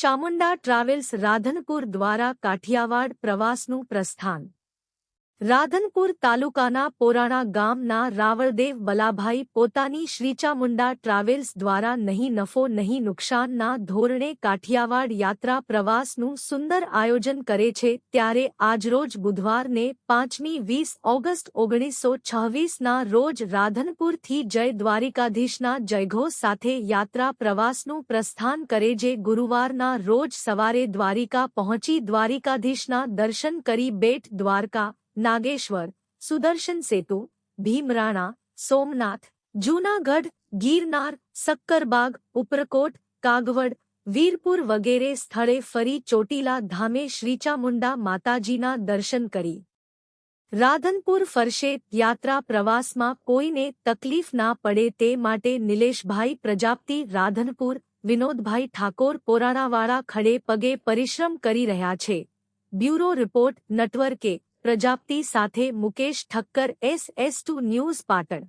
Chamunda travels Radhanpur દ્વારા કાઠિયાવાડ પ્રવાસનું પ્રસ્થાન। રાધનપુર તાલુકાના પોરાણા ગામના રાવળદેવ બલાભાઈ પોતાની શ્રીચામુંડા ટ્રાવેલ્સ દ્વારા નહીં નફો નહીં નુકસાનના ધોરણે કાઠિયાવાડ યાત્રા પ્રવાસનું સુંદર આયોજન કરે છે। ત્યારે આજરોજ બુધવારને 5મી ઓગસ્ટ 1926ના રોજ રાધનપુરથી જય દ્વારિકાધીશના જયઘોષ સાથે યાત્રા પ્રવાસનું પ્રસ્થાન કરે, જે ગુરુવારના રોજ સવારે દ્વારિકા પહોંચી દ્વારિકાધીશના દર્શન કરી બેટ દ્વારકા, નાગેશ્વર, સુદર્શન સેતુ, ભીમરાણા, સોમનાથ, જૂનાગઢ, ગિરનાર, સક્કરબાગ, ઉપરકોટ, કાગવડ, વીરપુર વગેરે સ્થળે ફરી ચોટીલા ધામે શ્રીચામુંડા માતાજીના દર્શન કરી રાધનપુર ફરશે। યાત્રા પ્રવાસમાં કોઈને તકલીફ ના પડે તે માટે નિલેશભાઈ પ્રજાપતિ રાધનપુર, વિનોદભાઈ ઠાકોર પોરાણાવાળા ખડે પગે પરિશ્રમ કરી રહ્યા છે। બ્યુરો રિપોર્ટ નટવર કે પ્રજાપતિ સાથે મુકેશ ઠક્કર, SS2 ન્યૂઝ પાટણ।